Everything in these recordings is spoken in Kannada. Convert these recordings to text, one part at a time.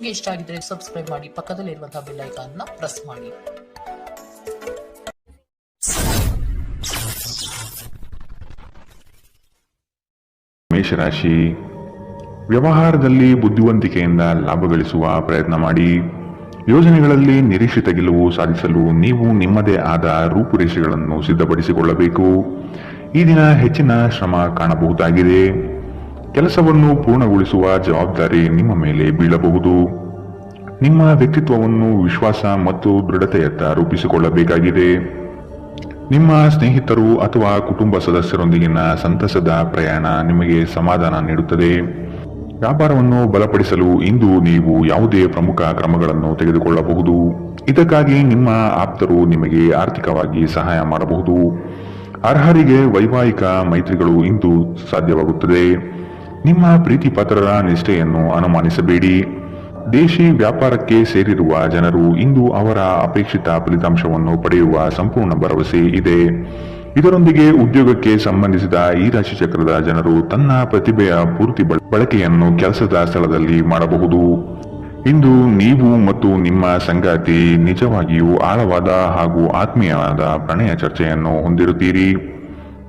ನಿಮಗೆ ಇಷ್ಟ ಆಗಿದ್ರೆ ಸಬ್ಸ್ಕ್ರೈಬ್ ಮಾಡಿ, ಪಕ್ಕದಲ್ಲಿರುವಂತಹ ಬೆಲ್ ಐಕಾನ್ ನ ಪ್ರೆಸ್ ಮಾಡಿ. ಮೇಷರಾಶಿ, ವ್ಯವಹಾರದಲ್ಲಿ ಬುದ್ಧಿವಂತಿಕೆಯಿಂದ ಲಾಭ ಗಳಿಸುವ ಪ್ರಯತ್ನ ಮಾಡಿ. ಯೋಜನೆಗಳಲ್ಲಿ ನಿರೀಕ್ಷಿತ ಗೆಲುವು ಸಾಧಿಸಲು ನೀವು ನಿಮ್ಮದೇ ಆದ ರೂಪುರೇಷೆಗಳನ್ನು ಸಿದ್ಧಪಡಿಸಿಕೊಳ್ಳಬೇಕು. ಈ ದಿನ ಹೆಚ್ಚಿನ ಶ್ರಮ ಕಾಣಬಹುದಾಗಿದೆ. ಕೆಲಸವನ್ನು ಪೂರ್ಣಗೊಳಿಸುವ ಜವಾಬ್ದಾರಿ ನಿಮ್ಮ ಮೇಲೆ ಬೀಳಬಹುದು. ನಿಮ್ಮ ವ್ಯಕ್ತಿತ್ವವನ್ನು ವಿಶ್ವಾಸ ಮತ್ತು ದೃಢತೆಯತ್ತ ರೂಪಿಸಿಕೊಳ್ಳಬೇಕಾಗಿದೆ. ನಿಮ್ಮ ಸ್ನೇಹಿತರು ಅಥವಾ ಕುಟುಂಬ ಸದಸ್ಯರೊಂದಿಗಿನ ಸಂತಸದ ಪ್ರಯಾಣ ನಿಮಗೆ ಸಮಾಧಾನ ನೀಡುತ್ತದೆ. ವ್ಯಾಪಾರವನ್ನು ಬಲಪಡಿಸಲು ಇಂದು ನೀವು ಯಾವುದೇ ಪ್ರಮುಖ ಕ್ರಮಗಳನ್ನು ತೆಗೆದುಕೊಳ್ಳಬಹುದು. ಇದಕ್ಕಾಗಿ ನಿಮ್ಮ ಆಪ್ತರು ನಿಮಗೆ ಆರ್ಥಿಕವಾಗಿ ಸಹಾಯ ಮಾಡಬಹುದು. ಅರ್ಹರಿಗೆ ವೈವಾಹಿಕ ಮೈತ್ರಿಗಳು ಇಂದು ಸಾಧ್ಯವಾಗುತ್ತದೆ. ನಿಮ್ಮ ಪ್ರೀತಿ ಪಾತ್ರರ ನಿಷ್ಠೆಯನ್ನು ಅನುಮಾನಿಸಬೇಡಿ. ದೇಶಿ ವ್ಯಾಪಾರಕ್ಕೆ ಸೇರಿರುವ ಜನರು ಇಂದು ಅವರ ಅಪೇಕ್ಷಿತ ಫಲಿತಾಂಶವನ್ನು ಪಡೆಯುವ ಸಂಪೂರ್ಣ ಭರವಸೆ ಇದೆ. ಇದರೊಂದಿಗೆ ಉದ್ಯೋಗಕ್ಕೆ ಸಂಬಂಧಿಸಿದ ಈ ರಾಶಿ ಚಕ್ರದ ಜನರು ತನ್ನ ಪ್ರತಿಭೆಯ ಪೂರ್ತಿ ಬಳಕೆಯನ್ನು ಕೆಲಸದ ಸ್ಥಳದಲ್ಲಿ ಮಾಡಬಹುದು. ಇಂದು ನೀವು ಮತ್ತು ನಿಮ್ಮ ಸಂಗಾತಿ ನಿಜವಾಗಿಯೂ ಆಳವಾದ ಹಾಗೂ ಆತ್ಮೀಯವಾದ ಪ್ರಣಯ ಚರ್ಚೆಯನ್ನು ಹೊಂದಿರುತ್ತೀರಿ.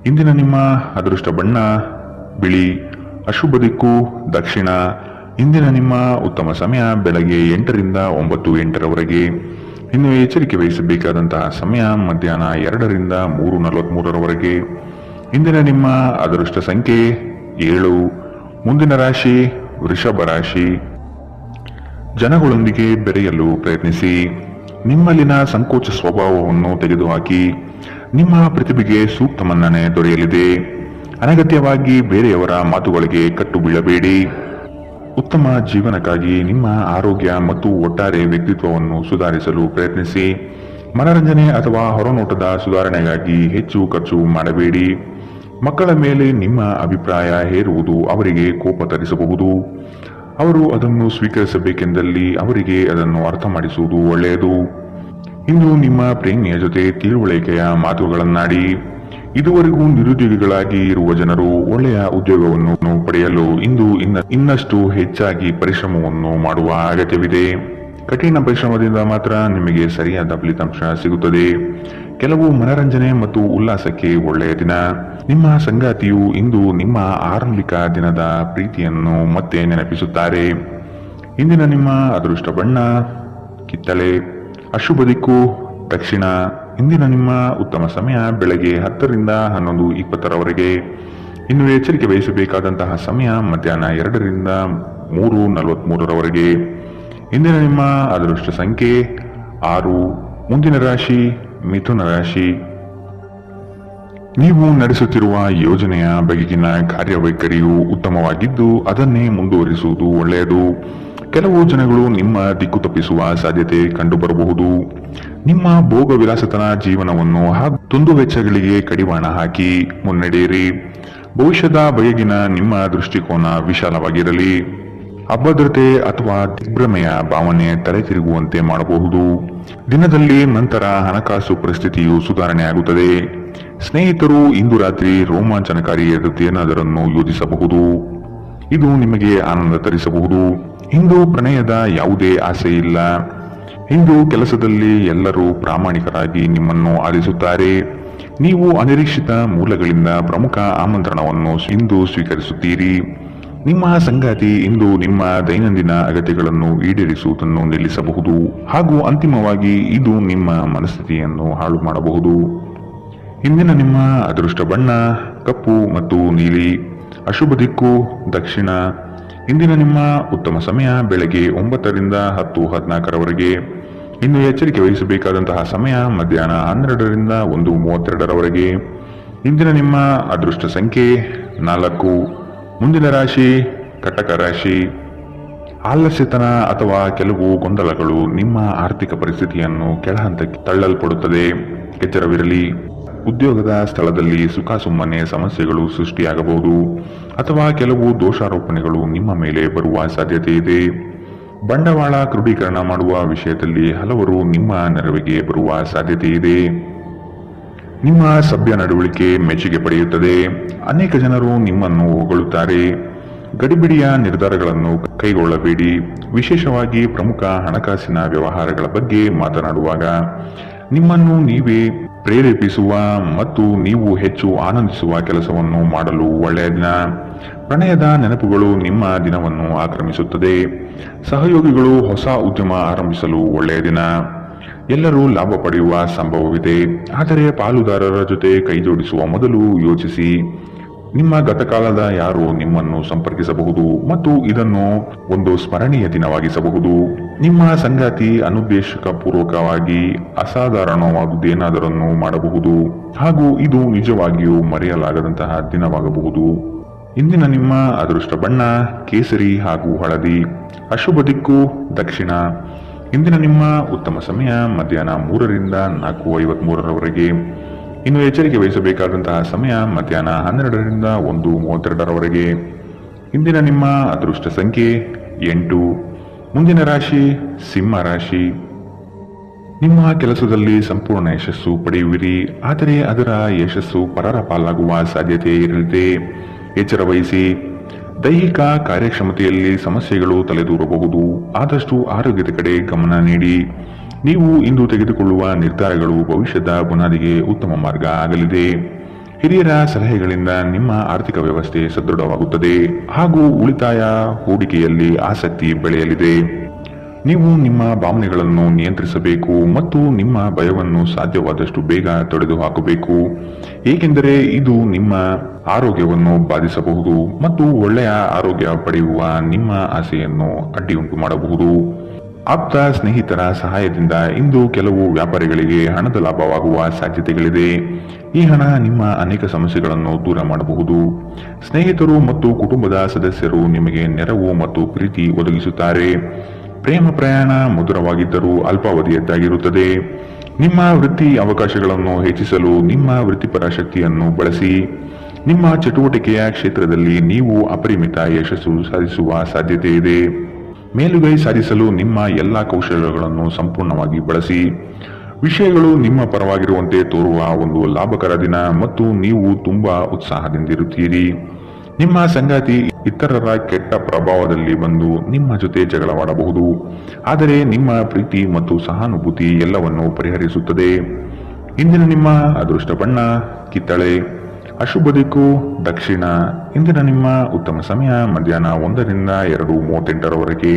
ಇಂದಿನ ನಿಮ್ಮ ಅದೃಷ್ಟ ಬಣ್ಣ ಬಿಳಿ, ಅಶುಭ ದಿಕ್ಕು ದಕ್ಷಿಣ. ಇಂದಿನ ನಿಮ್ಮ ಉತ್ತಮ ಸಮಯ ಬೆಳಗ್ಗೆ 8 ರಿಂದ 9 ಇನ್ನು ಎಚ್ಚರಿಕೆ ವಹಿಸಬೇಕಾದಂತಹ ಸಮಯ ಮಧ್ಯಾಹ್ನ 2 ರಿಂದ 3:43 ಇಂದಿನ ನಿಮ್ಮ ಅದೃಷ್ಟ ಸಂಖ್ಯೆ 7. ಮುಂದಿನ ರಾಶಿ ವೃಷಭ ರಾಶಿ. ಜನಗಳೊಂದಿಗೆ ಬೆರೆಯಲು ಪ್ರಯತ್ನಿಸಿ. ನಿಮ್ಮಲ್ಲಿನ ಸಂಕೋಚ ಸ್ವಭಾವವನ್ನು ತೆಗೆದುಹಾಕಿ. ನಿಮ್ಮ ಪ್ರತಿಭೆಗೆ ಸೂಕ್ತ ಮನ್ನಣೆ ದೊರೆಯಲಿದೆ. ಅನಗತ್ಯವಾಗಿ ಬೇರೆಯವರ ಮಾತುಗಳಿಗೆ ಕಟ್ಟು ಬೀಳಬೇಡಿ. ಉತ್ತಮ ಜೀವನಕ್ಕಾಗಿ ನಿಮ್ಮ ಆರೋಗ್ಯ ಮತ್ತು ಒಟ್ಟಾರೆ ವ್ಯಕ್ತಿತ್ವವನ್ನು ಸುಧಾರಿಸಲು ಪ್ರಯತ್ನಿಸಿ. ಮನರಂಜನೆ ಅಥವಾ ಹೊರನೋಟದ ಸುಧಾರಣೆಗಾಗಿ ಹೆಚ್ಚು ಖರ್ಚು ಮಾಡಬೇಡಿ. ಮಕ್ಕಳ ಮೇಲೆ ನಿಮ್ಮ ಅಭಿಪ್ರಾಯ ಹೇರುವುದು ಅವರಿಗೆ ಕೋಪ ತರಿಸಬಹುದು. ಅವರು ಅದನ್ನು ಸ್ವೀಕರಿಸಬೇಕೆಂದಲ್ಲಿ ಅವರಿಗೆ ಅದನ್ನು ಅರ್ಥ ಮಾಡಿಸುವುದು ಒಳ್ಳೆಯದು. ಇಂದು ನಿಮ್ಮ ಪ್ರೇಮಿಯ ಜೊತೆ ತಿಳುವಳಿಕೆಯ ಮಾತುಗಳನ್ನಾಡಿ. ಇದುವರೆಗೂ ನಿರುದ್ಯೋಗಿಗಳಾಗಿ ಇರುವ ಜನರು ಒಳ್ಳೆಯ ಉದ್ಯೋಗವನ್ನು ಪಡೆಯಲು ಇಂದು ಇನ್ನಷ್ಟು ಹೆಚ್ಚಾಗಿ ಪರಿಶ್ರಮವನ್ನು ಮಾಡುವ ಅಗತ್ಯವಿದೆ. ಕಠಿಣ ಪರಿಶ್ರಮದಿಂದ ಮಾತ್ರ ನಿಮಗೆ ಸರಿಯಾದ ಫಲಿತಾಂಶ ಸಿಗುತ್ತದೆ. ಕೆಲವು ಮನರಂಜನೆ ಮತ್ತು ಉಲ್ಲಾಸಕ್ಕೆ ಒಳ್ಳೆಯ ದಿನ. ನಿಮ್ಮ ಸಂಗಾತಿಯು ಇಂದು ನಿಮ್ಮ ಆರಂಭಿಕ ದಿನದ ಪ್ರೀತಿಯನ್ನು ಮತ್ತೆ ನೆನಪಿಸುತ್ತಾರೆ. ಇಂದಿನ ನಿಮ್ಮ ಅದೃಷ್ಟ ಬಣ್ಣ ಕಿತ್ತಳೆ, ಅಶುಭ ದಿಕ್ಕು ದಕ್ಷಿಣ. ಇಂದಿನ ನಿಮ್ಮ ಉತ್ತಮ ಸಮಯ ಬೆಳಗ್ಗೆ 10 ರಿಂದ 11:20 ಇನ್ನು ಎಚ್ಚರಿಕೆ ವಹಿಸಬೇಕಾದಂತಹ ಸಮಯ ಮಧ್ಯಾಹ್ನ 2 ರಿಂದ 3:43 ಇಂದಿನ ನಿಮ್ಮ ಅದೃಷ್ಟ ಸಂಖ್ಯೆ 6. ಮುಂದಿನ ರಾಶಿ ಮಿಥುನ ರಾಶಿ. ನೀವು ನಡೆಸುತ್ತಿರುವ ಯೋಜನೆಯ ಬಗೆಗಿನ ಕಾರ್ಯವೈಖರಿಯು ಉತ್ತಮವಾಗಿದ್ದು ಅದನ್ನೇ ಮುಂದುವರಿಸುವುದು ಒಳ್ಳೆಯದು. ಕೆಲವು ಜನಗಳು ನಿಮ್ಮ ದಿಕ್ಕು ತಪ್ಪಿಸುವ ಸಾಧ್ಯತೆ ಕಂಡುಬರಬಹುದು. ನಿಮ್ಮ ಭೋಗ ವಿಲಾಸತನ ಜೀವನವನ್ನು ಹಾಗೂ ದುಂದುವೆಚ್ಚಗಳಿಗೆ ಕಡಿವಾಣ ಹಾಕಿ ಮುನ್ನಡೆಯಿರಿ. ಭವಿಷ್ಯದ ಬಗೆಗಿನ ನಿಮ್ಮ ದೃಷ್ಟಿಕೋನ ವಿಶಾಲವಾಗಿರಲಿ. ಅಭದ್ರತೆ ಅಥವಾ ದಿಗ್ಭ್ರಮೆಯ ಭಾವನೆ ತಲೆತಿರುಗುವಂತೆ ಮಾಡಬಹುದು. ದಿನದಲ್ಲಿ ನಂತರ ಹಣಕಾಸು ಪರಿಸ್ಥಿತಿಯು ಸುಧಾರಣೆಯಾಗುತ್ತದೆ. ಸ್ನೇಹಿತರು ಇಂದು ರಾತ್ರಿ ರೋಮಾಂಚನಕಾರಿ ಏನಾದರನ್ನು ಯೋಜಿಸಬಹುದು. ಇದು ನಿಮಗೆ ಆನಂದ ತರಿಸಬಹುದು. ಇಂದು ಪ್ರಣಯದ ಯಾವುದೇ ಆಸೆ ಇಲ್ಲ. ಇಂದು ಕೆಲಸದಲ್ಲಿ ಎಲ್ಲರೂ ಪ್ರಾಮಾಣಿಕರಾಗಿ ನಿಮ್ಮನ್ನು ಆಲಿಸುತ್ತಾರೆ. ನೀವು ಅನಿರೀಕ್ಷಿತ ಮೂಲಗಳಿಂದ ಪ್ರಮುಖ ಆಮಂತ್ರಣವನ್ನು ಇಂದು ಸ್ವೀಕರಿಸುತ್ತೀರಿ. ನಿಮ್ಮ ಸಂಗಾತಿ ಇಂದು ನಿಮ್ಮ ದೈನಂದಿನ ಅಗತ್ಯಗಳನ್ನು ಈಡೇರಿಸುವುದನ್ನು ನಿಲ್ಲಿಸಬಹುದು ಹಾಗೂ ಅಂತಿಮವಾಗಿ ಇದು ನಿಮ್ಮ ಮನಸ್ಥಿತಿಯನ್ನು ಹಾಳು ಮಾಡಬಹುದು. ಇಂದಿನ ನಿಮ್ಮ ಅದೃಷ್ಟ ಬಣ್ಣ ಕಪ್ಪು ಮತ್ತು ನೀಲಿ, ಅಶುಭ ದಿಕ್ಕು ದಕ್ಷಿಣ. ಇಂದಿನ ನಿಮ್ಮ ಉತ್ತಮ ಸಮಯ ಬೆಳಗ್ಗೆ 9 ರಿಂದ 10:14 ಇನ್ನು ಎಚ್ಚರಿಕೆ ವಹಿಸಬೇಕಾದಂತಹ ಸಮಯ ಮಧ್ಯಾಹ್ನ 12 ರಿಂದ 1:32 ಇಂದಿನ ನಿಮ್ಮ ಅದೃಷ್ಟ ಸಂಖ್ಯೆ 4. ಮುಂದಿನ ರಾಶಿ ಕಟಕ ರಾಶಿ. ಆಲಸ್ಯತನ ಅಥವಾ ಕೆಲವು ಗೊಂದಲಗಳು ನಿಮ್ಮ ಆರ್ಥಿಕ ಪರಿಸ್ಥಿತಿಯನ್ನು ಕೆಳಹಂತಕ್ಕೆ ತಳ್ಳಲ್ಪಡುತ್ತದೆ. ಎಚ್ಚರವಿರಲಿ. ಉದ್ಯೋಗದ ಸ್ಥಳದಲ್ಲಿ ಸುಖಾಸುಮ್ಮನೆ ಸಮಸ್ಯೆಗಳು ಸೃಷ್ಟಿಯಾಗಬಹುದು ಅಥವಾ ಕೆಲವು ದೋಷಾರೋಪಣೆಗಳು ನಿಮ್ಮ ಮೇಲೆ ಬರುವ ಸಾಧ್ಯತೆ ಇದೆ. ಬಂಡವಾಳ ಕ್ರೋಢೀಕರಣ ಮಾಡುವ ವಿಷಯದಲ್ಲಿ ಹಲವರು ನಿಮ್ಮ ನೆರವಿಗೆ ಬರುವ ಸಾಧ್ಯತೆ ಇದೆ. ನಿಮ್ಮ ಸಭ್ಯ ನಡವಳಿಕೆ ಮೆಚ್ಚುಗೆ ಪಡೆಯುತ್ತದೆ. ಅನೇಕ ಜನರು ನಿಮ್ಮನ್ನು ಹೊಗಳುತ್ತಾರೆ. ಗಡಿಬಿಡಿಯ ನಿರ್ಧಾರಗಳನ್ನು ಕೈಗೊಳ್ಳಬೇಡಿ. ವಿಶೇಷವಾಗಿ ಪ್ರಮುಖ ಹಣಕಾಸಿನ ವ್ಯವಹಾರಗಳ ಬಗ್ಗೆ ಮಾತನಾಡುವಾಗ ನಿಮ್ಮನ್ನು ನೀವೇ ಪ್ರೇರೇಪಿಸುವ ಮತ್ತು ನೀವು ಹೆಚ್ಚು ಆನಂದಿಸುವ ಕೆಲಸವನ್ನು ಮಾಡಲು ಒಳ್ಳೆಯ ದಿನ. ಪ್ರಣಯದ ನೆನಪುಗಳು ನಿಮ್ಮ ದಿನವನ್ನು ಆಕ್ರಮಿಸುತ್ತದೆ. ಸಹಯೋಗಿಗಳು ಹೊಸ ಉದ್ಯಮ ಆರಂಭಿಸಲು ಒಳ್ಳೆಯ ದಿನ. ಎಲ್ಲರೂ ಲಾಭ ಪಡೆಯುವ ಸಂಭವವಿದೆ, ಆದರೆ ಪಾಲುದಾರರ ಜೊತೆ ಕೈಜೋಡಿಸುವ ಮೊದಲು ಯೋಚಿಸಿ. ನಿಮ್ಮ ಗತಕಾಲದ ಯಾರು ನಿಮ್ಮನ್ನು ಸಂಪರ್ಕಿಸಬಹುದು ಮತ್ತು ಇದನ್ನು ಒಂದು ಸ್ಮರಣೀಯ ದಿನವಾಗಿಸಬಹುದು. ನಿಮ್ಮ ಸಂಗಾತಿ ಅನುದ್ದೇಶಕ ಪೂರ್ವಕವಾಗಿ ಅಸಾಧಾರಣವಾದುದೇನಾದರನ್ನು ಮಾಡಬಹುದು ಹಾಗೂ ಇದು ನಿಜವಾಗಿಯೂ ಮರೆಯಲಾಗದಂತಹ ದಿನವಾಗಬಹುದು. ಇಂದಿನ ನಿಮ್ಮ ಅದೃಷ್ಟ ಬಣ್ಣ ಕೇಸರಿ ಹಾಗೂ ಹಳದಿ. ಅಶುಭ ದಿಕ್ಕು ದಕ್ಷಿಣ. ಇಂದಿನ ನಿಮ್ಮ ಉತ್ತಮ ಸಮಯ ಮಧ್ಯಾಹ್ನ 3ರಿಂದ 4:53ರವರೆಗೆ. ಇನ್ನು ಎಚ್ಚರಿಕೆ ವಹಿಸಬೇಕಾದಂತಹ ಸಮಯ ಮಧ್ಯಾಹ್ನ 12ರಿಂದ 1:32ರವರೆಗೆ. ಇಂದಿನ ನಿಮ್ಮ ಅದೃಷ್ಟ ಸಂಖ್ಯೆ 8. ಮುಂದಿನ ರಾಶಿ ಸಿಂಹ ರಾಶಿ. ನಿಮ್ಮ ಕೆಲಸದಲ್ಲಿ ಸಂಪೂರ್ಣ ಯಶಸ್ಸು ಪಡೆಯುವಿರಿ, ಆದರೆ ಅದರ ಯಶಸ್ಸು ಪರರ ಪಾಲಾಗುವ ಸಾಧ್ಯತೆ ಇರಲಿದೆ. ಎಚ್ಚರ ವಹಿಸಿ. ದೈಹಿಕ ಕಾರ್ಯಕ್ಷಮತೆಯಲ್ಲಿ ಸಮಸ್ಯೆಗಳು ತಲೆದೂರಬಹುದು. ಆದಷ್ಟು ಆರೋಗ್ಯದ ಕಡೆ ಗಮನ ನೀಡಿ. ನೀವು ಇಂದು ತೆಗೆದುಕೊಳ್ಳುವ ನಿರ್ಧಾರಗಳು ಭವಿಷ್ಯದ ಬುನಾದಿಗೆ ಉತ್ತಮ ಮಾರ್ಗ ಆಗಲಿದೆ. ಹಿರಿಯರ ಸಲಹೆಗಳಿಂದ ನಿಮ್ಮ ಆರ್ಥಿಕ ವ್ಯವಸ್ಥೆ ಸದೃಢವಾಗುತ್ತದೆ ಹಾಗೂ ಉಳಿತಾಯ ಹೂಡಿಕೆಯಲ್ಲಿ ಆಸಕ್ತಿ ಬೆಳೆಯಲಿದೆ. ನೀವು ನಿಮ್ಮ ಭಾವನೆಗಳನ್ನು ನಿಯಂತ್ರಿಸಬೇಕು ಮತ್ತು ನಿಮ್ಮ ಭಯವನ್ನು ಸಾಧ್ಯವಾದಷ್ಟು ಬೇಗ ತೊಡೆದುಹಾಕಬೇಕು, ಏಕೆಂದರೆ ಇದು ನಿಮ್ಮ ಆರೋಗ್ಯವನ್ನು ಬಾಧಿಸಬಹುದು ಮತ್ತು ಒಳ್ಳೆಯ ಆರೋಗ್ಯ ಪಡೆಯುವ ನಿಮ್ಮ ಆಸೆಯನ್ನು ಅಡ್ಡಿಯುಂಟು ಮಾಡಬಹುದು. ಆಪ್ತ ಸ್ನೇಹಿತರ ಸಹಾಯದಿಂದ ಇಂದು ಕೆಲವು ವ್ಯಾಪಾರಿಗಳಿಗೆ ಹಣದ ಲಾಭವಾಗುವ ಸಾಧ್ಯತೆಗಳಿದೆ. ಈ ಹಣ ನಿಮ್ಮ ಅನೇಕ ಸಮಸ್ಯೆಗಳನ್ನು ದೂರ ಮಾಡಬಹುದು. ಸ್ನೇಹಿತರು ಮತ್ತು ಕುಟುಂಬದ ಸದಸ್ಯರು ನಿಮಗೆ ನೆರವು ಮತ್ತು ಪ್ರೀತಿ ಒದಗಿಸುತ್ತಾರೆ. ಪ್ರೇಮ ಪ್ರಯಾಣ ಮಧುರವಾಗಿದ್ದರೂ ಅಲ್ಪಾವಧಿಯದ್ದಾಗಿರುತ್ತದೆ. ನಿಮ್ಮ ವೃತ್ತಿ ಅವಕಾಶಗಳನ್ನು ಹೆಚ್ಚಿಸಲು ನಿಮ್ಮ ವೃತ್ತಿಪರ ಶಕ್ತಿಯನ್ನು ಬಳಸಿ. ನಿಮ್ಮ ಚಟುವಟಿಕೆಯ ಕ್ಷೇತ್ರದಲ್ಲಿ ನೀವು ಅಪರಿಮಿತ ಯಶಸ್ಸು ಸಾಧಿಸುವ ಸಾಧ್ಯತೆ ಇದೆ. ಮೇಲುಗೈ ಸಾಧಿಸಲು ನಿಮ್ಮ ಎಲ್ಲ ಕೌಶಲ್ಯಗಳನ್ನು ಸಂಪೂರ್ಣವಾಗಿ ಬಳಸಿ. ವಿಷಯಗಳು ನಿಮ್ಮ ಪರವಾಗಿರುವಂತೆ ತೋರುವ ಒಂದು ಲಾಭಕರ ದಿನ ಮತ್ತು ನೀವು ತುಂಬಾ ಉತ್ಸಾಹದಿಂದಿರುತ್ತೀರಿ. ನಿಮ್ಮ ಸಂಗಾತಿ ಇತರರ ಕೆಟ್ಟ ಪ್ರಭಾವದಲ್ಲಿ ಬಂದು ನಿಮ್ಮ ಜೊತೆ ಜಗಳವಾಡಬಹುದು, ಆದರೆ ನಿಮ್ಮ ಪ್ರೀತಿ ಮತ್ತು ಸಹಾನುಭೂತಿ ಎಲ್ಲವನ್ನು ಪರಿಹರಿಸುತ್ತದೆ. ಇಂದಿನ ನಿಮ್ಮ ಅದೃಷ್ಟ ಬಣ್ಣ ಕಿತ್ತಳೆ. ಅಶುಭ ದಿಕ್ಕು ದಕ್ಷಿಣ. ಇಂದಿನ ನಿಮ್ಮ ಉತ್ತಮ ಸಮಯ ಮಧ್ಯಾಹ್ನ 1ರಿಂದ 2:38ರವರೆಗೆ.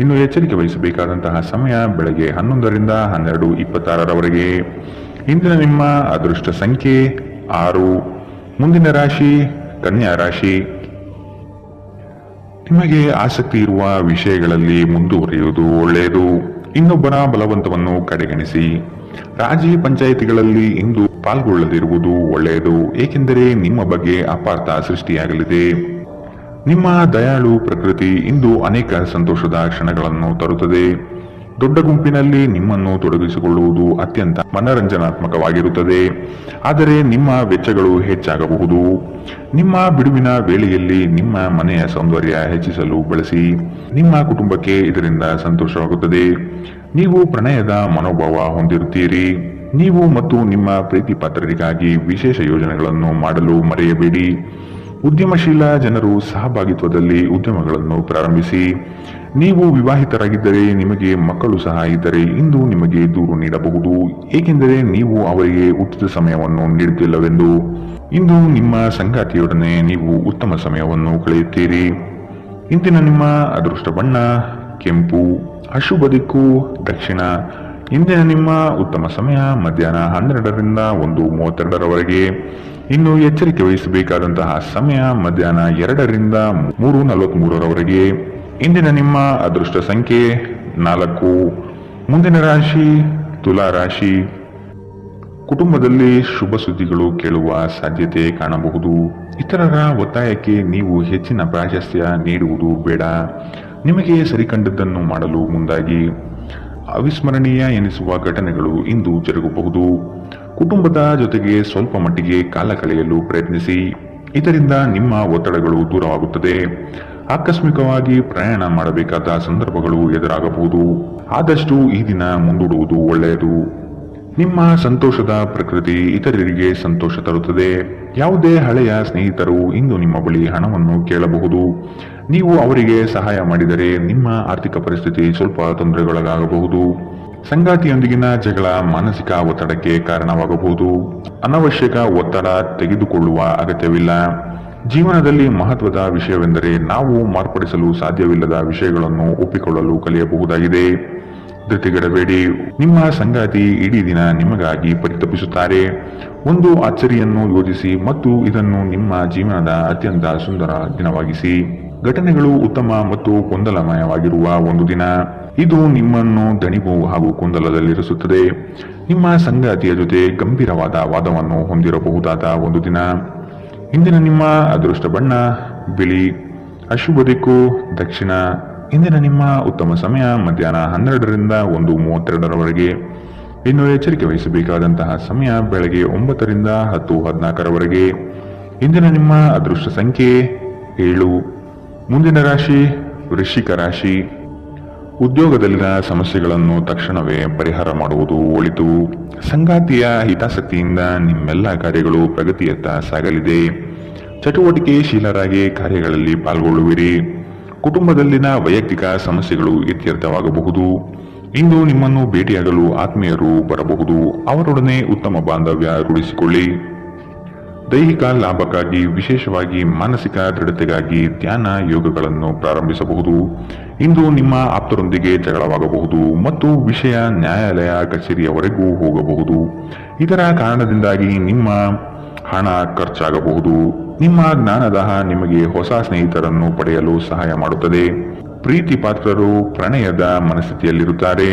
ಇನ್ನು ಎಚ್ಚರಿಕೆ ವಹಿಸಬೇಕಾದಂತಹ ಸಮಯ ಬೆಳಗ್ಗೆ 11ರಿಂದ 12:26ರವರೆಗೆ. ಇಂದಿನ ನಿಮ್ಮ ಅದೃಷ್ಟ ಸಂಖ್ಯೆ 6. ಮುಂದಿನ ರಾಶಿ ಕನ್ಯಾ ರಾಶಿ. ನಿಮಗೆ ಆಸಕ್ತಿ ಇರುವ ವಿಷಯಗಳಲ್ಲಿ ಮುಂದುವರಿಯುವುದು ಒಳ್ಳೆಯದು. ಇನ್ನೊಬ್ಬರ ಬಲವಂತವನ್ನು ಕಡೆಗಣಿಸಿ. ರಾಜಿ ಪಂಚಾಯಿತಿಗಳಲ್ಲಿ ಇಂದು ಪಾಲ್ಗೊಳ್ಳದಿರುವುದು ಒಳ್ಳೆಯದು, ಏಕೆಂದರೆ ನಿಮ್ಮ ಬಗ್ಗೆ ಅಪಾರ್ಥ ಸೃಷ್ಟಿಯಾಗಲಿದೆ. ನಿಮ್ಮ ದಯಾಳು ಪ್ರಕೃತಿ ಇಂದು ಅನೇಕ ಸಂತೋಷದ ಕ್ಷಣಗಳನ್ನು ತರುತ್ತದೆ. ದೊಡ್ಡ ಗುಂಪಿನಲ್ಲಿ ನಿಮ್ಮನ್ನು ತೊಡಗಿಸಿಕೊಳ್ಳುವುದು ಅತ್ಯಂತ ಮನರಂಜನಾತ್ಮಕವಾಗಿರುತ್ತದೆ, ಆದರೆ ನಿಮ್ಮ ವೆಚ್ಚಗಳು ಹೆಚ್ಚಾಗಬಹುದು. ನಿಮ್ಮ ಬಿಡುವಿನ ವೇಳೆಯಲ್ಲಿ ನಿಮ್ಮ ಮನೆಯ ಸೌಂದರ್ಯ ಹೆಚ್ಚಿಸಲು ಬಳಸಿ. ನಿಮ್ಮ ಕುಟುಂಬಕ್ಕೆ ಇದರಿಂದ ಸಂತೋಷವಾಗುತ್ತದೆ. ನೀವು ಪ್ರಣಯದ ಮನೋಭಾವ ಹೊಂದಿರುತ್ತೀರಿ. ನೀವು ಮತ್ತು ನಿಮ್ಮ ಪ್ರೀತಿ ಪಾತ್ರರಿಗಾಗಿ ವಿಶೇಷ ಯೋಜನೆಗಳನ್ನು ಮಾಡಲು ಮರೆಯಬೇಡಿ. ಉದ್ಯಮಶೀಲ ಜನರು ಸಹಭಾಗಿತ್ವದಲ್ಲಿ ಉದ್ಯಮಗಳನ್ನು ಪ್ರಾರಂಭಿಸಿ. ನೀವು ವಿವಾಹಿತರಾಗಿದ್ದರೆ ನಿಮಗೆ ಮಕ್ಕಳು ಸಹ ಇದ್ದರೆ ಇಂದು ನಿಮಗೆ ದೂರು ನೀಡಬಹುದು, ಏಕೆಂದರೆ ನೀವು ಅವರಿಗೆ ಉಚಿತ ಸಮಯವನ್ನು ನೀಡುತ್ತಿಲ್ಲವೆಂದು. ಇಂದು ನಿಮ್ಮ ಸಂಗಾತಿಯೊಡನೆ ನೀವು ಉತ್ತಮ ಸಮಯವನ್ನು ಕಳೆಯುತ್ತೀರಿ. ಇಂದಿನ ನಿಮ್ಮ ಅದೃಷ್ಟ ಬಣ್ಣ ಕೆಂಪು. ಅಶುಭ ದಿಕ್ಕು ದಕ್ಷಿಣ. ಇಂದಿನ ನಿಮ್ಮ ಉತ್ತಮ ಸಮಯ ಮಧ್ಯಾಹ್ನ 12ರಿಂದ 1:32ರವರೆಗೆ. ಇನ್ನು ಎಚ್ಚರಿಕೆ ವಹಿಸಬೇಕಾದಂತಹ ಸಮಯ ಮಧ್ಯಾಹ್ನ 2ರಿಂದ 3:43ರವರೆಗೆ. ಇಂದಿನ ನಿಮ್ಮ ಅದೃಷ್ಟ ಸಂಖ್ಯೆ 4. ಮುಂದಿನ ರಾಶಿ ತುಲಾ ರಾಶಿ. ಕುಟುಂಬದಲ್ಲಿ ಶುಭ ಸುದ್ದಿಗಳು ಕೇಳುವ ಸಾಧ್ಯತೆ ಕಾಣಬಹುದು. ಇತರರ ಒತ್ತಾಯಕ್ಕೆ ನೀವು ಹೆಚ್ಚಿನ ಪ್ರಾಶಸ್ತ್ಯ ನೀಡುವುದು ಬೇಡ. ನಿಮಗೆ ಸರಿಕಂಡದ್ದನ್ನು ಮಾಡಲು ಮುಂದಾಗಿ. ಅವಿಸ್ಮರಣೀಯ ಎನಿಸುವ ಘಟನೆಗಳು ಇಂದು ಜರುಗಬಹುದು. ಕುಟುಂಬದ ಜೊತೆಗೆ ಸ್ವಲ್ಪ ಮಟ್ಟಿಗೆ ಕಾಲ ಕಳೆಯಲು ಪ್ರಯತ್ನಿಸಿ. ಇದರಿಂದ ನಿಮ್ಮ ಒತ್ತಡಗಳು ದೂರವಾಗುತ್ತದೆ. ಆಕಸ್ಮಿಕವಾಗಿ ಪ್ರಯಾಣ ಮಾಡಬೇಕಾದ ಸಂದರ್ಭಗಳು ಎದುರಾಗಬಹುದು. ಆದಷ್ಟು ಈ ದಿನ ಮುಂದೂಡುವುದು ಒಳ್ಳೆಯದು. ನಿಮ್ಮ ಸಂತೋಷದ ಪ್ರಕೃತಿ ಇತರರಿಗೆ ಸಂತೋಷ ತರುತ್ತದೆ. ಯಾವುದೇ ಹಳೆಯ ಸ್ನೇಹಿತರು ಇಂದು ನಿಮ್ಮ ಬಳಿ ಹಣವನ್ನು ಕೇಳಬಹುದು. ನೀವು ಅವರಿಗೆ ಸಹಾಯ ಮಾಡಿದರೆ ನಿಮ್ಮ ಆರ್ಥಿಕ ಪರಿಸ್ಥಿತಿ ಸ್ವಲ್ಪ ತೊಂದರೆಗೊಳಗಾಗಬಹುದು. ಸಂಗಾತಿಯೊಂದಿಗಿನ ಜಗಳ ಮಾನಸಿಕ ಒತ್ತಡಕ್ಕೆ ಕಾರಣವಾಗಬಹುದು. ಅನವಶ್ಯಕ ಒತ್ತಡ ತೆಗೆದುಕೊಳ್ಳುವ ಅಗತ್ಯವಿಲ್ಲ. ಜೀವನದಲ್ಲಿ ಮಹತ್ವದ ವಿಷಯವೆಂದರೆ ನಾವು ಮಾರ್ಪಡಿಸಲು ಸಾಧ್ಯವಿಲ್ಲದ ವಿಷಯಗಳನ್ನು ಒಪ್ಪಿಕೊಳ್ಳಲು ಕಲಿಯಬಹುದಾಗಿದೆ. ಧೃತಿಗೆಡಬೇಡಿ. ನಿಮ್ಮ ಸಂಗಾತಿ ಇಡೀ ದಿನ ನಿಮಗಾಗಿ ಪರಿತಪಿಸುತ್ತಾರೆ. ಒಂದು ಅಚ್ಚರಿಯನ್ನು ಯೋಜಿಸಿ ಮತ್ತು ಇದನ್ನು ನಿಮ್ಮ ಜೀವನದ ಅತ್ಯಂತ ಸುಂದರ ದಿನವಾಗಿಸಿ. ಘಟನೆಗಳು ಉತ್ತಮ ಮತ್ತು ಗೊಂದಲಮಯವಾಗಿರುವ ಒಂದು ದಿನ. ಇದು ನಿಮ್ಮನ್ನು ದಣಿವು ಹಾಗೂ ಗೊಂದಲದಲ್ಲಿರಿಸುತ್ತದೆ. ನಿಮ್ಮ ಸಂಗಾತಿಯ ಜೊತೆ ಗಂಭೀರವಾದ ವಾದವನ್ನು ಹೊಂದಿರಬಹುದಾದ ಒಂದು ದಿನ. ಇಂದಿನ ನಿಮ್ಮ ಅದೃಷ್ಟ ಬಣ್ಣ ಬಿಳಿ. ಅಶುಭ ದಿಕ್ಕು ದಕ್ಷಿಣ. ಇಂದಿನ ನಿಮ್ಮ ಉತ್ತಮ ಸಮಯ ಮಧ್ಯಾಹ್ನ 12ರಿಂದ 1:32ರವರೆಗೆ. ಇನ್ನು ಎಚ್ಚರಿಕೆ ವಹಿಸಬೇಕಾದಂತಹ ಸಮಯ ಬೆಳಗ್ಗೆ 9ರಿಂದ 10:14ರವರೆಗೆ. ಇಂದಿನ ನಿಮ್ಮ ಅದೃಷ್ಟ ಸಂಖ್ಯೆ 7. ಮುಂದಿನ ರಾಶಿ ವೃಶ್ಚಿಕ ರಾಶಿ. ಉದ್ಯೋಗದಲ್ಲಿನ ಸಮಸ್ಯೆಗಳನ್ನು ತಕ್ಷಣವೇ ಪರಿಹಾರ ಮಾಡುವುದು ಒಳಿತು. ಸಂಗಾತಿಯ ಹಿತಾಸಕ್ತಿಯಿಂದ ನಿಮ್ಮೆಲ್ಲ ಕಾರ್ಯಗಳು ಪ್ರಗತಿಯತ್ತ ಸಾಗಲಿದೆ. ಚಟುವಟಿಕೆಶೀಲರಾಗಿ ಕಾರ್ಯಗಳಲ್ಲಿ ಪಾಲ್ಗೊಳ್ಳುವಿರಿ. ಕುಟುಂಬದಲ್ಲಿನ ವೈಯಕ್ತಿಕ ಸಮಸ್ಯೆಗಳು ಇತ್ಯರ್ಥವಾಗಬಹುದು. ಇಂದು ನಿಮ್ಮನ್ನು ಭೇಟಿಯಾಗಲು ಆತ್ಮೀಯರು ಬರಬಹುದು. ಅವರೊಡನೆ ಉತ್ತಮ ಬಾಂಧವ್ಯ ರೂಢಿಸಿಕೊಳ್ಳಿ. ದೈಹಿಕ ಲಾಭಕ್ಕಾಗಿ ವಿಶೇಷವಾಗಿ ಮಾನಸಿಕ ದೃಢತೆಗಾಗಿ ಧ್ಯಾನ ಯೋಗಗಳನ್ನು ಪ್ರಾರಂಭಿಸಬಹುದು. ಇಂದು ನಿಮ್ಮ ಆಪ್ತರೊಂದಿಗೆ ಜಗಳವಾಗಬಹುದು ಮತ್ತು ವಿಷಯ ನ್ಯಾಯಾಲಯ ಕಚೇರಿಯವರೆಗೂ ಹೋಗಬಹುದು. ಇದರ ಕಾರಣದಿಂದಾಗಿ ನಿಮ್ಮ ಹಣ ಖರ್ಚಾಗಬಹುದು. ನಿಮ್ಮ ಜ್ಞಾನದಾಹ ನಿಮಗೆ ಹೊಸ ಸ್ನೇಹಿತರನ್ನು ಪಡೆಯಲು ಸಹಾಯ ಮಾಡುತ್ತದೆ. ಪ್ರೀತಿ ಪಾತ್ರರು ಪ್ರಣಯದ ಮನಸ್ಥಿತಿಯಲ್ಲಿರುತ್ತಾರೆ.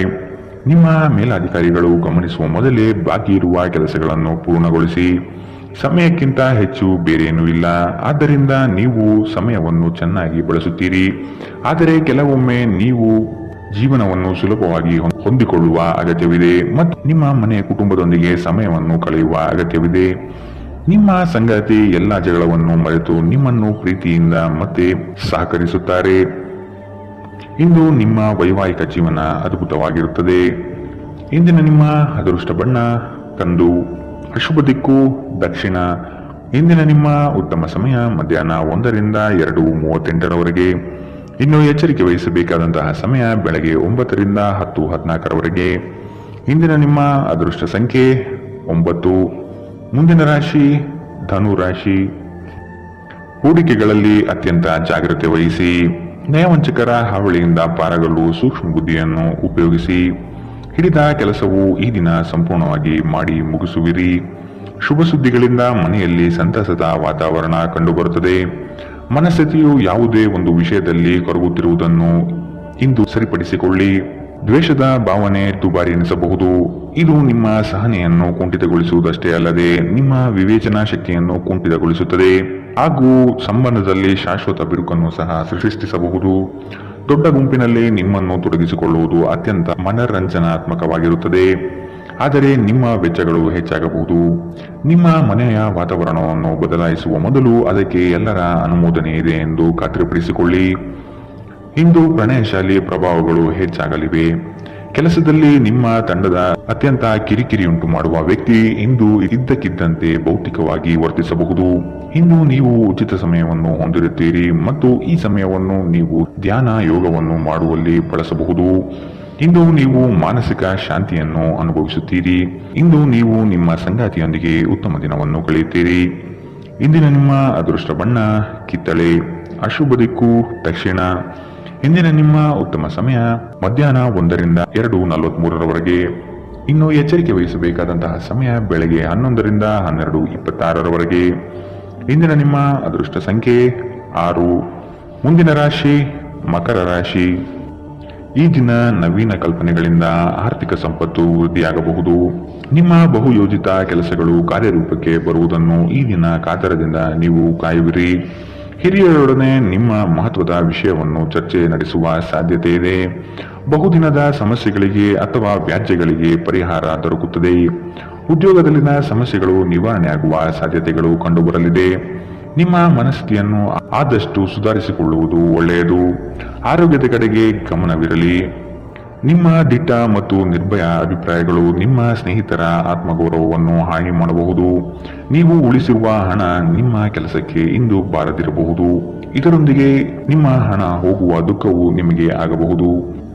ನಿಮ್ಮ ಮೇಲಾಧಿಕಾರಿಗಳು ಗಮನಿಸುವ ಮೊದಲೇ ಬಾಕಿ ಇರುವ ಕೆಲಸಗಳನ್ನು ಪೂರ್ಣಗೊಳಿಸಿ. ಸಮಯಕ್ಕಿಂತ ಹೆಚ್ಚು ಬೇರೇನೂ ಇಲ್ಲ. ಆದ್ದರಿಂದ ನೀವು ಸಮಯವನ್ನು ಚೆನ್ನಾಗಿ ಬಳಸುತ್ತೀರಿ. ಆದರೆ ಕೆಲವೊಮ್ಮೆ ನೀವು ಜೀವನವನ್ನು ಸುಲಭವಾಗಿ ಹೊಂದಿಕೊಳ್ಳುವ ಅಗತ್ಯವಿದೆ ಮತ್ತು ನಿಮ್ಮ ಮನೆ ಕುಟುಂಬದೊಂದಿಗೆ ಸಮಯವನ್ನು ಕಳೆಯುವ ಅಗತ್ಯವಿದೆ. ನಿಮ್ಮ ಸಂಗಾತಿ ಎಲ್ಲ ಜಗಳವನ್ನು ಮರೆತು ನಿಮ್ಮನ್ನು ಪ್ರೀತಿಯಿಂದ ಮತ್ತೆ ಸಹಕರಿಸುತ್ತಾರೆ. ಇಂದು ನಿಮ್ಮ ವೈವಾಹಿಕ ಜೀವನ ಅದ್ಭುತವಾಗಿರುತ್ತದೆ. ಇಂದಿನ ನಿಮ್ಮ ಅದೃಷ್ಟ ಬಣ್ಣ ಕಂದು. ಅಶುಭ ದಿಕ್ಕು ದಕ್ಷಿಣ. ಇಂದಿನ ನಿಮ್ಮ ಉತ್ತಮ ಸಮಯ ಮಧ್ಯಾಹ್ನ 1ರಿಂದ 2:38ರವರೆಗೆ. ಇನ್ನು ಎಚ್ಚರಿಕೆ ವಹಿಸಬೇಕಾದಂತಹ ಸಮಯ ಬೆಳಗ್ಗೆ 9ರಿಂದ 10:14ರವರೆಗೆ. ಇಂದಿನ ನಿಮ್ಮ ಅದೃಷ್ಟ ಸಂಖ್ಯೆ 9. ಮುಂದಿನ ರಾಶಿ ಧನು ರಾಶಿ. ಹೂಡಿಕೆಗಳಲ್ಲಿ ಅತ್ಯಂತ ಜಾಗ್ರತೆ ವಹಿಸಿ. ನಯವಂಚಕರ ಹಾವಳಿಯಿಂದ ಪಾರಾಗಲು ಸೂಕ್ಷ್ಮ ಬುದ್ಧಿಯನ್ನು ಉಪಯೋಗಿಸಿ. ಹಿಡಿದ ಕೆಲಸವು ಈ ದಿನ ಸಂಪೂರ್ಣವಾಗಿ ಮಾಡಿ ಮುಗಿಸುವಿರಿ. ಶುಭ ಸುದ್ದಿಗಳಿಂದ ಮನೆಯಲ್ಲಿ ಸಂತಸದ ವಾತಾವರಣ ಕಂಡುಬರುತ್ತದೆ. ಮನಸ್ಥಿತಿಯು ಯಾವುದೇ ಒಂದು ವಿಷಯದಲ್ಲಿ ಕೊರಗುತ್ತಿರುವುದನ್ನು ಇಂದು ಸರಿಪಡಿಸಿಕೊಳ್ಳಿ. ದ್ವೇಷದ ಭಾವನೆ ದುಬಾರಿ ಎನಿಸಬಹುದು. ಇದು ನಿಮ್ಮ ಸಹನೆಯನ್ನು ಕುಂಠಿತಗೊಳಿಸುವುದಷ್ಟೇ ಅಲ್ಲದೆ ನಿಮ್ಮ ವಿವೇಚನಾ ಶಕ್ತಿಯನ್ನು ಕುಂಠಿತಗೊಳಿಸುತ್ತದೆ ಹಾಗೂ ಸಂಬಂಧದಲ್ಲಿ ಶಾಶ್ವತ ಬಿರುಕನ್ನು ಸಹ ಸೃಷ್ಟಿಸಬಹುದು. ದೊಡ್ಡ ಗುಂಪಿನಲ್ಲಿ ನಿಮ್ಮನ್ನು ತೊಡಗಿಸಿಕೊಳ್ಳುವುದು ಅತ್ಯಂತ ಮನರಂಜನಾತ್ಮಕವಾಗಿರುತ್ತದೆ. ಆದರೆ ನಿಮ್ಮ ವೆಚ್ಚಗಳು ಹೆಚ್ಚಾಗಬಹುದು. ನಿಮ್ಮ ಮನೆಯ ವಾತಾವರಣವನ್ನು ಬದಲಾಯಿಸುವ ಮೊದಲು ಅದಕ್ಕೆ ಎಲ್ಲರ ಅನುಮೋದನೆ ಇದೆ ಎಂದು ಖಾತ್ರಿಪಡಿಸಿಕೊಳ್ಳಿ. ಇಂದು ಪ್ರಣಯಶಾಲಿ ಪ್ರಭಾವಗಳು ಹೆಚ್ಚಾಗಲಿವೆ. ಕೆಲಸದಲ್ಲಿ ನಿಮ್ಮ ತಂಡದ ಅತ್ಯಂತ ಕಿರಿಕಿರಿಯುಂಟು ಮಾಡುವ ವ್ಯಕ್ತಿ ಇಂದು ಇದ್ದಕ್ಕಿದ್ದಂತೆ ಭೌತಿಕವಾಗಿ ವರ್ತಿಸಬಹುದು. ಇಂದು ನೀವು ಉಚಿತ ಸಮಯವನ್ನು ಹೊಂದಿರುತ್ತೀರಿ ಮತ್ತು ಈ ಸಮಯವನ್ನು ನೀವು ಧ್ಯಾನ ಯೋಗವನ್ನು ಮಾಡುವಲ್ಲಿ ಬಳಸಬಹುದು. ಇಂದು ನೀವು ಮಾನಸಿಕ ಶಾಂತಿಯನ್ನು ಅನುಭವಿಸುತ್ತೀರಿ. ಇಂದು ನೀವು ನಿಮ್ಮ ಸಂಗಾತಿಯೊಂದಿಗೆ ಉತ್ತಮ ದಿನವನ್ನು ಕಳೆಯುತ್ತೀರಿ. ಇಂದಿನ ನಿಮ್ಮ ಅದೃಷ್ಟ ಬಣ್ಣ ಕಿತ್ತಳೆ. ಅಶುಭ ದಿಕ್ಕು ದಕ್ಷಿಣ. ಇಂದಿನ ನಿಮ್ಮ ಉತ್ತಮ ಸಮಯ ಮಧ್ಯಾಹ್ನ 1ರಿಂದ 2:43ರವರೆಗೆ. ಇನ್ನು ಎಚ್ಚರಿಕೆ ವಹಿಸಬೇಕಾದಂತಹ ಸಮಯ ಬೆಳಗ್ಗೆ 11ರಿಂದ 12:26ರವರೆಗೆ. ಇಂದಿನ ನಿಮ್ಮ ಅದೃಷ್ಟ ಸಂಖ್ಯೆ 6. ಮುಂದಿನ ರಾಶಿ ಮಕರ ರಾಶಿ. ಈ ದಿನ ನವೀನ ಕಲ್ಪನೆಗಳಿಂದ ಆರ್ಥಿಕ ಸಂಪತ್ತು ವೃದ್ಧಿಯಾಗಬಹುದು. ನಿಮ್ಮ ಬಹುಯೋಜಿತ ಕೆಲಸಗಳು ಕಾರ್ಯರೂಪಕ್ಕೆ ಬರುವುದನ್ನು ಈ ದಿನ ಕಾತರದಿಂದ ನೀವು ಕಾಯುವಿರಿ. ಹಿರಿಯರೊಡನೆ ನಿಮ್ಮ ಮಹತ್ವದ ವಿಷಯವನ್ನು ಚರ್ಚೆ ನಡೆಸುವ ಸಾಧ್ಯತೆ ಇದೆ. ಬಹುದಿನದ ಸಮಸ್ಯೆಗಳಿಗೆ ಅಥವಾ ವ್ಯಾಜ್ಯಗಳಿಗೆ ಪರಿಹಾರ ದೊರಕುತ್ತದೆ. ಉದ್ಯೋಗದಲ್ಲಿನ ಸಮಸ್ಯೆಗಳು ನಿವಾರಣೆಯಾಗುವ ಸಾಧ್ಯತೆಗಳು ಕಂಡುಬರಲಿದೆ. ನಿಮ್ಮ ಮನಸ್ಥಿತಿಯನ್ನು ಆದಷ್ಟು ಸುಧಾರಿಸಿಕೊಳ್ಳುವುದು ಒಳ್ಳೆಯದು. ಆರೋಗ್ಯದ ಕಡೆಗೆ ಗಮನವಿರಲಿ. ನಿಮ್ಮ ದಿಟ್ಟ ಮತ್ತು ನಿರ್ಭಯ ಅಭಿಪ್ರಾಯಗಳು ನಿಮ್ಮ ಸ್ನೇಹಿತರ ಆತ್ಮಗೌರವವನ್ನು ಹಾನಿ ಮಾಡಬಹುದು. ನೀವು ಉಳಿಸಿರುವ ಹಣ ನಿಮ್ಮ ಕೆಲಸಕ್ಕೆ ಇಂದು ಬಾರದಿರಬಹುದು. ಇದರೊಂದಿಗೆ ನಿಮ್ಮ ಹಣ ಹೋಗುವ ದುಃಖವು ನಿಮಗೆ ಆಗಬಹುದು.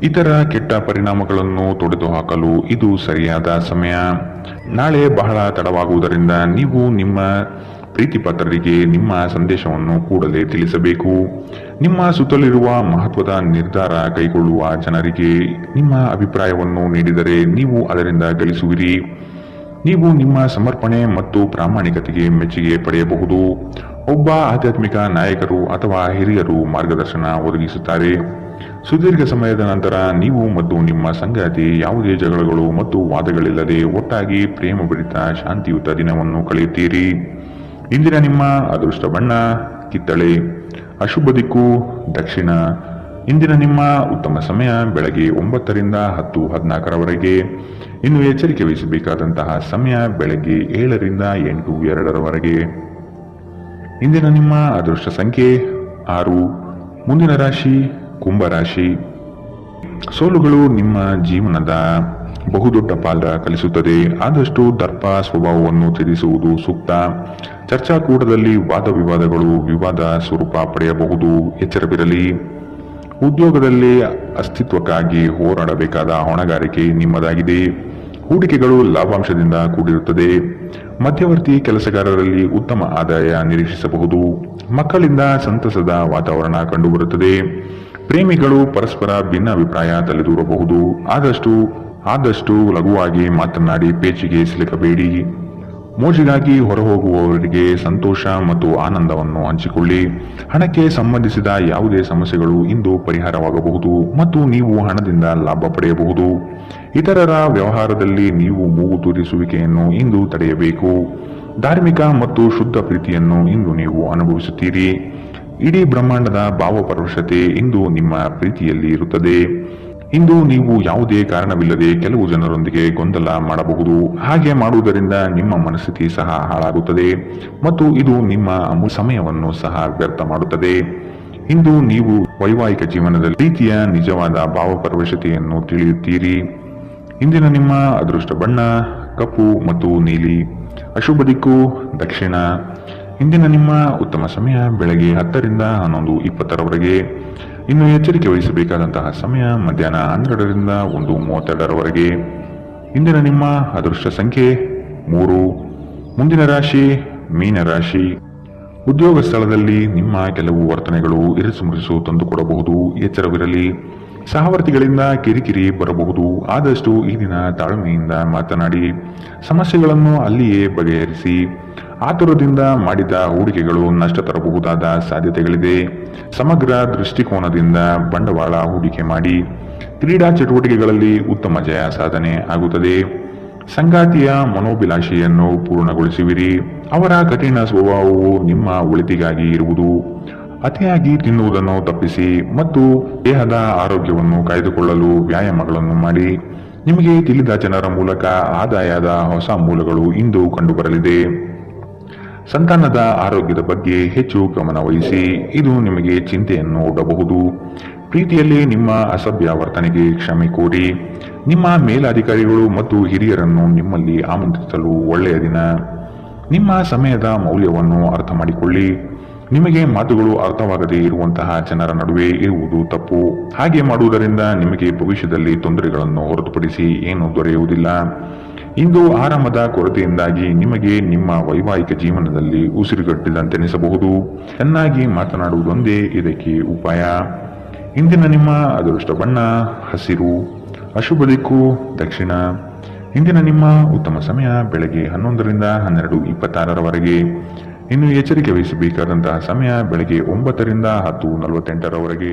ಇತರ ಕೆಟ್ಟ ಪರಿಣಾಮಗಳನ್ನು ತೊಡೆದುಹಾಕಲು ಇದು ಸರಿಯಾದ ಸಮಯ. ನಾಳೆ ಬಹಳ ತಡವಾಗುವುದರಿಂದ ನೀವು ನಿಮ್ಮ ಪ್ರೀತಿಪಾತ್ರರಿಗೆ ನಿಮ್ಮ ಸಂದೇಶವನ್ನು ಕೂಡಲೇ ತಿಳಿಸಬೇಕು. ನಿಮ್ಮ ಸುತ್ತಲಿರುವ ಮಹತ್ವದ ನಿರ್ಧಾರ ಕೈಗೊಳ್ಳುವ ಜನರಿಗೆ ನಿಮ್ಮ ಅಭಿಪ್ರಾಯವನ್ನು ನೀಡಿದರೆ ನೀವು ಅದರಿಂದ ಗಳಿಸುವಿರಿ. ನೀವು ನಿಮ್ಮ ಸಮರ್ಪಣೆ ಮತ್ತು ಪ್ರಾಮಾಣಿಕತೆಗೆ ಮೆಚ್ಚುಗೆ ಪಡೆಯಬಹುದು. ಒಬ್ಬ ಆಧ್ಯಾತ್ಮಿಕ ನಾಯಕರು ಅಥವಾ ಹಿರಿಯರು ಮಾರ್ಗದರ್ಶನ ಒದಗಿಸುತ್ತಾರೆ. ಸುದೀರ್ಘ ಸಮಯದ ನಂತರ ನೀವು ಮತ್ತು ನಿಮ್ಮ ಸಂಗಾತಿ ಯಾವುದೇ ಜಗಳಗಳು ಮತ್ತು ವಾದಗಳಿಲ್ಲದೆ ಒಟ್ಟಾಗಿ ಪ್ರೇಮಭರಿತ ಶಾಂತಿಯುತ ದಿನವನ್ನು ಕಳೆಯುತ್ತೀರಿ. ಇಂದಿನ ನಿಮ್ಮ ಅದೃಷ್ಟ ಬಣ್ಣ ಕಿತ್ತಳೆ. ಅಶುಭ ದಿಕ್ಕು ದಕ್ಷಿಣ. ಇಂದಿನ ನಿಮ್ಮ ಉತ್ತಮ ಸಮಯ ಬೆಳಗ್ಗೆ 9 ರಿಂದ 10:14 ಇನ್ನು ಎಚ್ಚರಿಕೆ ವಹಿಸಬೇಕಾದಂತಹ ಸಮಯ ಬೆಳಗ್ಗೆ 7 ರಿಂದ 8:02 ಇಂದಿನ ನಿಮ್ಮ ಅದೃಷ್ಟ ಸಂಖ್ಯೆ 6. ಮುಂದಿನ ರಾಶಿ ಕುಂಭರಾಶಿ. ಸೋಲುಗಳು ನಿಮ್ಮ ಜೀವನದ ಬಹುದೊಡ್ಡ ಪಾತ್ರ ಕಲಿಸುತ್ತದೆ. ಆದಷ್ಟು ದರ್ಪ ಸ್ವಭಾವವನ್ನು ತ್ಯಜಿಸುವುದು ಸೂಕ್ತ. ಚರ್ಚಾಕೂಟದಲ್ಲಿ ವಾದ ವಿವಾದಗಳು ವಿವಾದ ಸ್ವರೂಪ ಪಡೆಯಬಹುದು. ಎಚ್ಚರವಿರಲಿ. ಉದ್ಯೋಗದಲ್ಲಿ ಅಸ್ತಿತ್ವಕ್ಕಾಗಿ ಹೋರಾಡಬೇಕಾದ ಹೊಣೆಗಾರಿಕೆ ನಿಮ್ಮದಾಗಿದೆ. ಹೂಡಿಕೆಗಳು ಲಾಭಾಂಶದಿಂದ ಕೂಡಿರುತ್ತದೆ. ಮಧ್ಯವರ್ತಿ ಕೆಲಸಗಾರರಲ್ಲಿ ಉತ್ತಮ ಆದಾಯ ನಿರೀಕ್ಷಿಸಬಹುದು. ಮಕ್ಕಳಿಂದ ಸಂತಸದ ವಾತಾವರಣ ಕಂಡುಬರುತ್ತದೆ. ಪ್ರೇಮಿಗಳು ಪರಸ್ಪರ ಭಿನ್ನಾಭಿಪ್ರಾಯ ತಲೆದೂರಬಹುದು. ಆದಷ್ಟು ಲಘುವಾಗಿ ಮಾತನಾಡಿ ಪೇಚಿಗೆ ಸಿಲುಕಬೇಡಿ. ಮೋಜಿಗಾಗಿ ಹೊರಹೋಗುವವರಿಗೆ ಸಂತೋಷ ಮತ್ತು ಆನಂದವನ್ನು ಹಂಚಿಕೊಳ್ಳಿ. ಹಣಕ್ಕೆ ಸಂಬಂಧಿಸಿದ ಯಾವುದೇ ಸಮಸ್ಯೆಗಳು ಇಂದು ಪರಿಹಾರವಾಗಬಹುದು ಮತ್ತು ನೀವು ಹಣದಿಂದ ಲಾಭ ಪಡೆಯಬಹುದು. ಇತರರ ವ್ಯವಹಾರದಲ್ಲಿ ನೀವು ಮೂಗು ತೂರಿಸುವಿಕೆಯನ್ನು ಇಂದು ತಡೆಯಬೇಕು. ಧಾರ್ಮಿಕ ಮತ್ತು ಶುದ್ಧ ಪ್ರೀತಿಯನ್ನು ಇಂದು ನೀವು ಅನುಭವಿಸುತ್ತೀರಿ. ಇಡೀ ಬ್ರಹ್ಮಾಂಡದ ಭಾವಪರವಶತೆ ಇಂದು ನಿಮ್ಮ ಪ್ರೀತಿಯಲ್ಲಿ ಇರುತ್ತದೆ. ಇಂದು ನೀವು ಯಾವುದೇ ಕಾರಣವಿಲ್ಲದೆ ಕೆಲವು ಜನರೊಂದಿಗೆ ಗೊಂದಲ ಮಾಡಬಹುದು. ಹಾಗೆ ಮಾಡುವುದರಿಂದ ನಿಮ್ಮ ಮನಸ್ಥಿತಿ ಸಹ ಹಾಳಾಗುತ್ತದೆ ಮತ್ತು ಇದು ನಿಮ್ಮ ಸಮಯವನ್ನು ಸಹ ವ್ಯರ್ಥ ಮಾಡುತ್ತದೆ. ಇಂದು ನೀವು ವೈವಾಹಿಕ ಜೀವನದಲ್ಲಿ ಪ್ರೀತಿಯ ನಿಜವಾದ ಭಾವಪರವಶತೆಯನ್ನು ತಿಳಿಯುತ್ತೀರಿ. ಇಂದಿನ ನಿಮ್ಮ ಅದೃಷ್ಟ ಬಣ್ಣ ಕಪ್ಪು ಮತ್ತು ನೀಲಿ. ಅಶುಭ ದಿಕ್ಕು ದಕ್ಷಿಣ. ಇಂದಿನ ನಿಮ್ಮ ಉತ್ತಮ ಸಮಯ ಬೆಳಗ್ಗೆ 10 ರಿಂದ 11:20 ಇನ್ನು ಎಚ್ಚರಿಕೆ ವಹಿಸಬೇಕಾದಂತಹ ಸಮಯ ಮಧ್ಯಾಹ್ನ 12 ರಿಂದ 1:32 ಇಂದಿನ ನಿಮ್ಮ ಅದೃಷ್ಟ ಸಂಖ್ಯೆ 3. ಮುಂದಿನ ರಾಶಿ ಮೀನರಾಶಿ. ಉದ್ಯೋಗ ಸ್ಥಳದಲ್ಲಿ ನಿಮ್ಮ ಕೆಲವು ವರ್ತನೆಗಳು ಇರಿಸುಮುರಿಸು ತಂದುಕೊಡಬಹುದು. ಎಚ್ಚರವಿರಲಿ. ಸಹವರ್ತಿಗಳಿಂದ ಕಿರಿಕಿರಿ ಬರಬಹುದು. ಆದಷ್ಟು ಈ ದಿನ ತಾಳ್ಮೆಯಿಂದ ಮಾತನಾಡಿ ಸಮಸ್ಯೆಗಳನ್ನು ಅಲ್ಲಿಯೇ ಬಗೆಹರಿಸಿ. ಆತುರದಿಂದ ಮಾಡಿದ ಹೂಡಿಕೆಗಳು ನಷ್ಟ ತರಬಹುದಾದ ಸಾಧ್ಯತೆಗಳಿದೆ. ಸಮಗ್ರ ದೃಷ್ಟಿಕೋನದಿಂದ ಬಂಡವಾಳ ಹೂಡಿಕೆ ಮಾಡಿ. ಕ್ರೀಡಾ ಚಟುವಟಿಕೆಗಳಲ್ಲಿ ಉತ್ತಮ ಜಯ ಸಾಧನೆ ಆಗುತ್ತದೆ. ಸಂಗಾತಿಯ ಮನೋಭಿಲಾಷೆಯನ್ನು ಪೂರ್ಣಗೊಳಿಸುವಿರಿ. ಅವರ ಕಠಿಣ ಸ್ವಭಾವವು ನಿಮ್ಮ ಒಳಿತಿಗಾಗಿ ಇರುವುದು. ಅತಿಯಾಗಿ ತಿನ್ನುವುದನ್ನು ತಪ್ಪಿಸಿ ಮತ್ತು ದೇಹದ ಆರೋಗ್ಯವನ್ನು ಕಾಯ್ದುಕೊಳ್ಳಲು ವ್ಯಾಯಾಮಗಳನ್ನು ಮಾಡಿ. ನಿಮಗೆ ತಿಳಿದ ಜನರ ಮೂಲಕ ಆದಾಯದ ಹೊಸ ಮೂಲಗಳು ಇಂದು ಕಂಡುಬರಲಿದೆ. ಸಂತಾನದ ಆರೋಗ್ಯದ ಬಗ್ಗೆ ಹೆಚ್ಚು ಗಮನ ವಹಿಸಿ. ಇದು ನಿಮಗೆ ಚಿಂತೆಯನ್ನು ಒಡ್ಡಬಹುದು. ಪ್ರೀತಿಯಲ್ಲಿ ನಿಮ್ಮ ಅಸಭ್ಯ ವರ್ತನೆಗೆ ಕ್ಷಮೆ ಕೋರಿ. ನಿಮ್ಮ ಮೇಲಾಧಿಕಾರಿಗಳು ಮತ್ತು ಹಿರಿಯರನ್ನು ನಿಮ್ಮಲ್ಲಿ ಆಮಂತ್ರಿಸಲು ಒಳ್ಳೆಯ ದಿನ. ನಿಮ್ಮ ಸಮಯದ ಮೌಲ್ಯವನ್ನು ಅರ್ಥ ಮಾಡಿಕೊಳ್ಳಿ. ನಿಮಗೆ ಮಾತುಗಳು ಅರ್ಥವಾಗದೇ ಇರುವಂತಹ ಜನರ ನಡುವೆ ಇರುವುದು ತಪ್ಪು. ಹಾಗೆ ಮಾಡುವುದರಿಂದ ನಿಮಗೆ ಭವಿಷ್ಯದಲ್ಲಿ ತೊಂದರೆಗಳನ್ನು ಹೊರತುಪಡಿಸಿ ಏನೂ ದೊರೆಯುವುದಿಲ್ಲ. ಇಂದು ಆರಾಮದ ಕೊರತೆಯಿಂದಾಗಿ ನಿಮಗೆ ನಿಮ್ಮ ವೈವಾಹಿಕ ಜೀವನದಲ್ಲಿ ಉಸಿರುಗಟ್ಟಿದಂತೆನಿಸಬಹುದು. ಚೆನ್ನಾಗಿ ಮಾತನಾಡುವುದೊಂದೇ ಇದಕ್ಕೆ ಉಪಾಯ. ಇಂದಿನ ನಿಮ್ಮ ಅದೃಷ್ಟ ಬಣ್ಣ ಹಸಿರು. ಅಶುಭ ದಿಕ್ಕು ದಕ್ಷಿಣ. ಇಂದಿನ ನಿಮ್ಮ ಉತ್ತಮ ಸಮಯ ಬೆಳಗ್ಗೆ 11 ರಿಂದ 12:26 ಇನ್ನು ಎಚ್ಚರಿಕೆ ವಹಿಸಬೇಕಾದಂತಹ ಸಮಯ ಬೆಳಗ್ಗೆ 9 ರಿಂದ 10:48